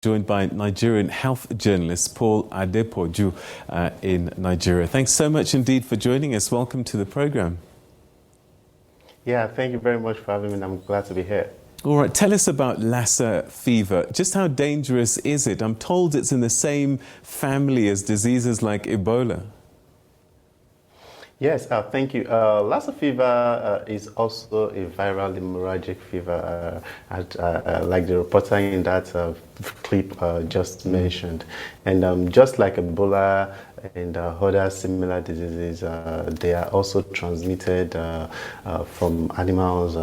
joined by Nigerian health journalist Paul Adepoju in Nigeria. Thanks so much indeed for joining us. Welcome to the program. Yeah, thank you very much for having me. I'm glad to be here. All right, tell us about Lassa fever. Just how dangerous is it? I'm told it's in the same family as diseases like Ebola. Yes, thank you. Lassa fever is also a viral hemorrhagic fever, like the reporter in that clip just mentioned. And just like Ebola and other similar diseases, they are also transmitted from animals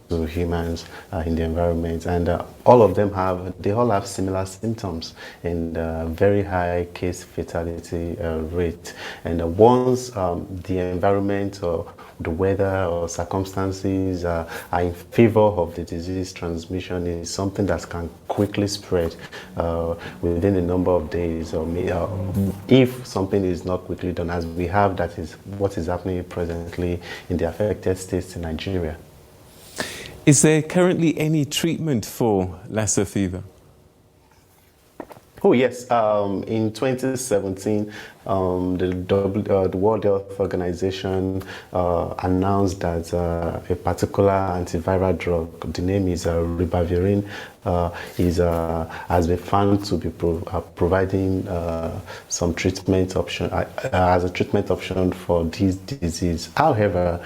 to humans in the environment, and all of them have similar symptoms and very high case fatality rate. And once the environment or the weather or circumstances are in favor of the disease transmission, is something that can quickly spread within a number of days, or if something is not quickly done, as we have, that is what is happening presently in the affected states in Nigeria. Is there currently any treatment for Lassa fever? Oh yes, in 2017, the World Health Organization announced that a particular antiviral drug, the name is ribavirin, has been found to be providing some treatment option as a treatment option for this disease. However,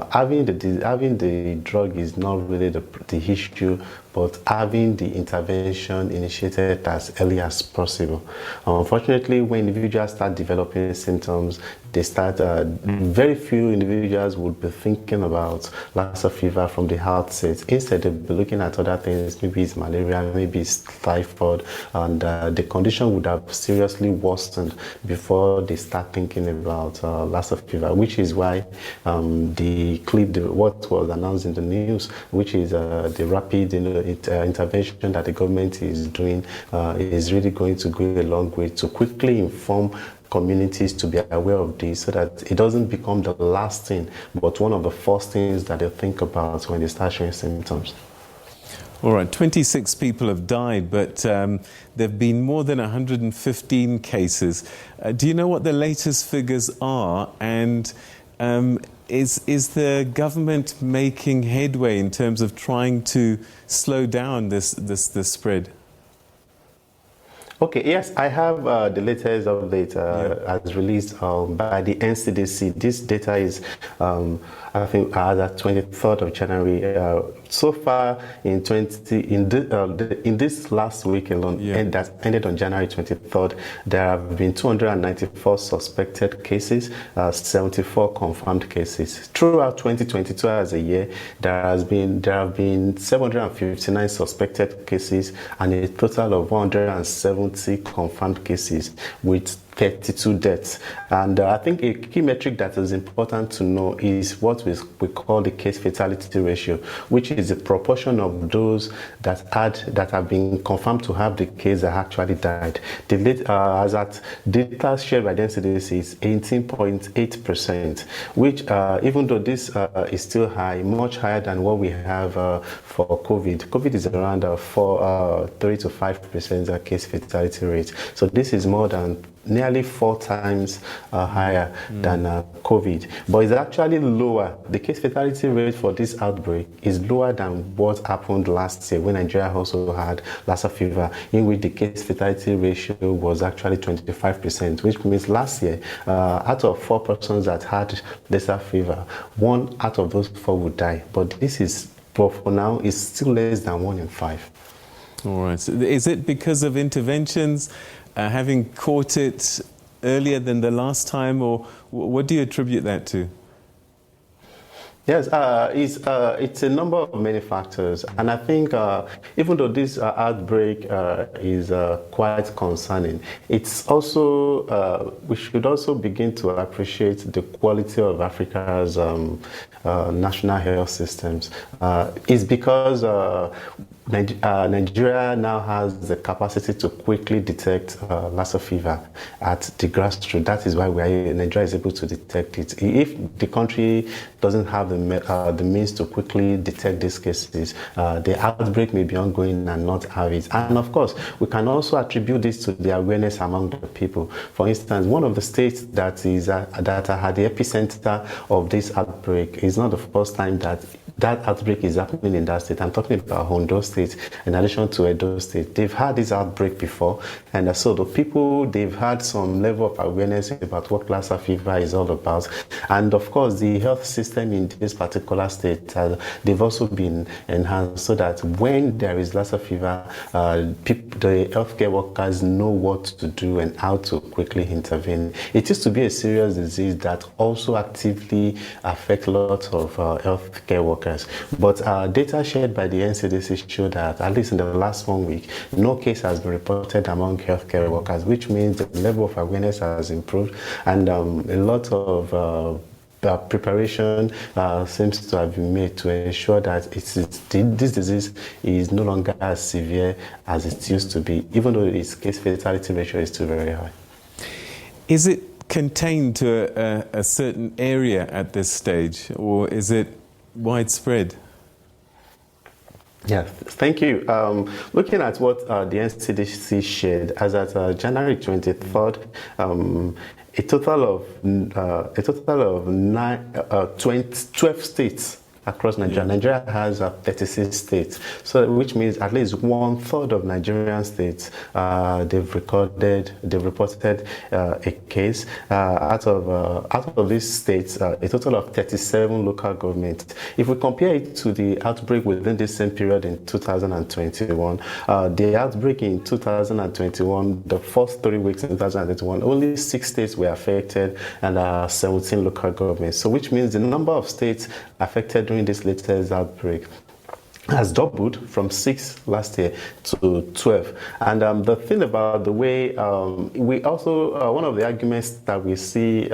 having the drug is not really the issue, but having the intervention initiated as early as possible. Unfortunately, when individuals start developing symptoms, very few individuals would be thinking about Lassa fever from the outset. Instead, they'll be looking at other things. Maybe it's malaria, maybe it's typhoid, and the condition would have seriously worsened before they start thinking about Lassa fever, which is why what was announced in the news, which is the rapid intervention that the government is doing, is really going to go a long way to quickly inform communities to be aware of this, so that it doesn't become the last thing, but one of the first things that they think about when they start showing symptoms. All right, 26 people have died, but there have been more than 115 cases. Do you know what the latest figures are? And is the government making headway in terms of trying to slow down this spread? Okay, yes, I have the latest update as released by the NCDC. This data is, I think, as at 23rd of January. So far, in this last week alone, and that ended on January 23rd, there have been 294 suspected cases, 74 confirmed cases. Throughout 2022 as a year, there have been 759 suspected cases and a total of 170 confirmed cases, with 32 deaths. And I think a key metric that is important to know is what we call the case fatality ratio, which is the proportion of those that have been confirmed to have the case that actually died. As at data shared by the NCDC is 18.8%, which even though this is still high, much higher than what we have for COVID. COVID is around 3 to 5% case fatality rate. So this is more than nearly 4 times higher than COVID. But it's actually lower. The case fatality rate for this outbreak is lower than what happened last year when Nigeria also had Lassa fever, in which the case fatality ratio was actually 25%, which means last year, out of 4 persons that had Lassa fever, 1 out of those 4 would die. But this is, for now, is still less than 1 in 5. All right. So is it because of interventions, having caught it earlier than the last time, or what do you attribute that to? Yes, it's a number of many factors, and I think even though this outbreak is quite concerning, it's also we should also begin to appreciate the quality of Africa's national health systems. It's because Nigeria now has the capacity to quickly detect Lassa fever at the grassroots. That is why Nigeria is able to detect it. If the country doesn't have the means to quickly detect these cases, the outbreak may be ongoing and not have it. And of course, we can also attribute this to the awareness among the people. For instance, one of the states that had the epicenter of this outbreak is not the first time that outbreak is happening in that state. I'm talking about Ondo State, in addition to Edo State. They've had this outbreak before, and so the people, they've had some level of awareness about what Lassa fever is all about. And of course, the health system in this particular state, they've also been enhanced so that when there is Lassa fever, the healthcare workers know what to do and how to quickly intervene. It used to be a serious disease that also actively affects lots of healthcare workers. But data shared by the NCDC show that, at least in the last 1 week, no case has been reported among healthcare workers, which means the level of awareness has improved, and a lot of preparation seems to have been made to ensure that this disease is no longer as severe as it used to be, even though its case fatality ratio is still very high. Is it contained to a certain area at this stage, or is it widespread? Yeah, thank you. Looking at what the NCDC shared, as at January 23rd, a total of 12 states across Nigeria. Nigeria has 36 states, so which means at least 1/3 of Nigerian states they've reported a case. Out of these states, a total of 37 local governments. If we compare it to the outbreak within this same period in 2021, the outbreak in 2021, the first 3 weeks in 2021, only 6 states were affected and 17 local governments. So which means the number of states affected during this latest outbreak has doubled from 6 last year to 12. And the thing about the way we also, one of the arguments that we see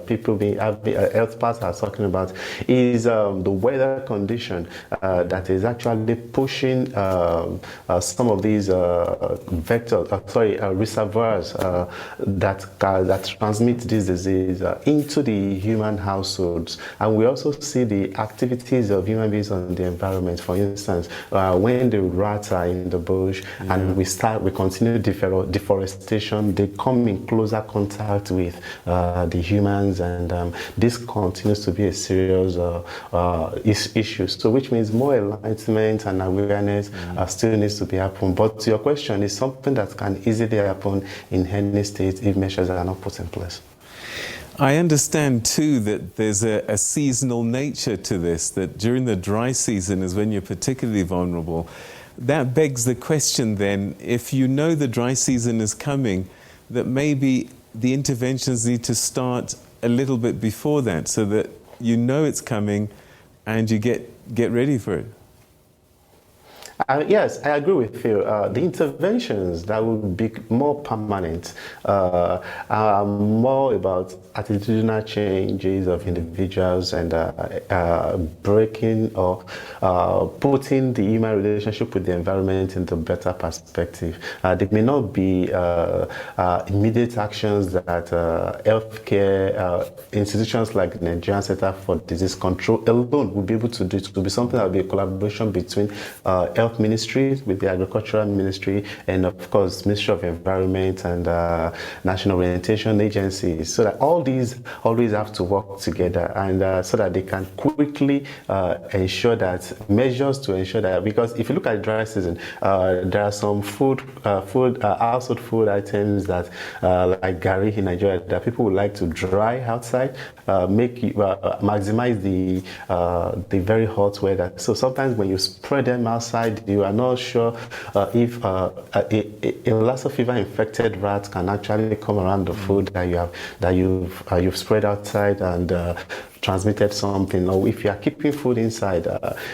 people health parts are talking about is the weather condition that is actually pushing some of these reservoirs that transmit this disease into the human households. And we also see the activities of human beings on the environment. For instance, when the rats are in the bush and we continue deforestation, they come in closer contact with the humans, and this continues to be a serious issue. So which means more enlightenment and awareness still needs to be happened. But to your question, is something that can easily happen in any state if measures are not put in place. I understand too that there's a seasonal nature to this, that during the dry season is when you're particularly vulnerable. That begs the question then, if you know the dry season is coming, that maybe the interventions need to start a little bit before that, so that you know it's coming and you get ready for it. Yes, I agree with you. The interventions that will be more permanent are more about attitudinal changes of individuals and breaking or putting the human relationship with the environment into better perspective. There may not be immediate actions that healthcare institutions like the Nigerian Center for Disease Control alone will be able to do. It will be something that will be a collaboration between health ministry with the agricultural ministry and of course Ministry of Environment and National Orientation Agencies, so that all these always have to work together, and so that they can quickly ensure that measures to ensure that, because if you look at dry season, there are some household food items that like gari in Nigeria that people would like to dry outside, maximize the very hot weather. So sometimes when you spread them outside, you are not sure if a Lassa fever infected rat can actually come around the food that you've spread outside and transmitted something, or if you are keeping food inside,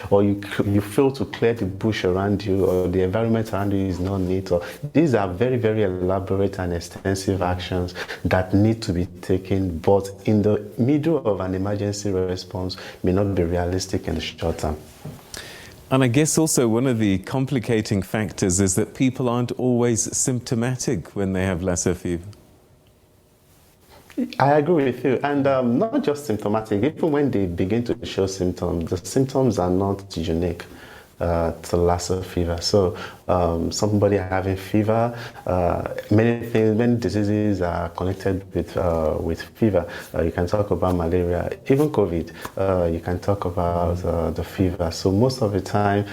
or you fail to clear the bush around you, or the environment around you is not neat. Or these are very, very elaborate and extensive actions that need to be taken, but in the middle of an emergency response may not be realistic in the short term. And I guess also one of the complicating factors is that people aren't always symptomatic when they have Lassa fever. I agree with you, and not just symptomatic. Even when they begin to show symptoms, the symptoms are not unique to Lassa fever. So somebody having fever, many diseases are connected with fever. You can talk about malaria, even COVID. You can talk about the fever. So most of the time,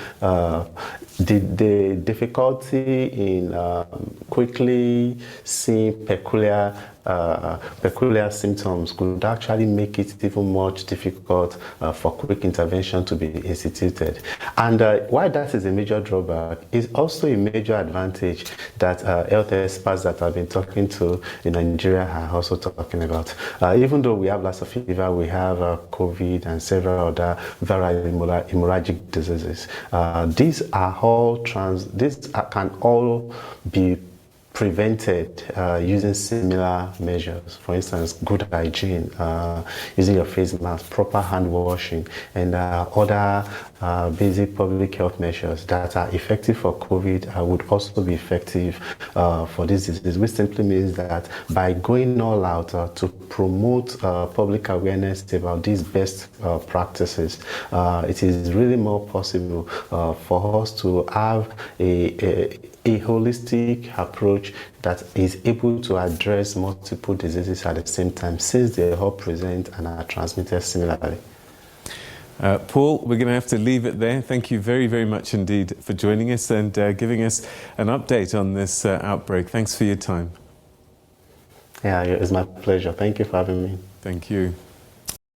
the difficulty in quickly seeing peculiar symptoms could actually make it even much difficult for quick intervention to be instituted. And why that is a major drawback is also a major advantage that health experts that I've been talking to in Nigeria are also talking about. Even though we have Lassa fever, we have COVID and several other viral hemorrhagic diseases. These can all be prevented using similar measures. For instance, good hygiene, using your face mask, proper hand washing, and other basic public health measures that are effective for COVID would also be effective for this disease, which simply means that by going all out to promote public awareness about these best practices, it is really more possible for us to have a holistic approach that is able to address multiple diseases at the same time, since they all present and are transmitted similarly. Paul, we're going to have to leave it there. Thank you very, very much indeed for joining us and giving us an update on this outbreak. Thanks for your time. Yeah, it's my pleasure. Thank you for having me. Thank you.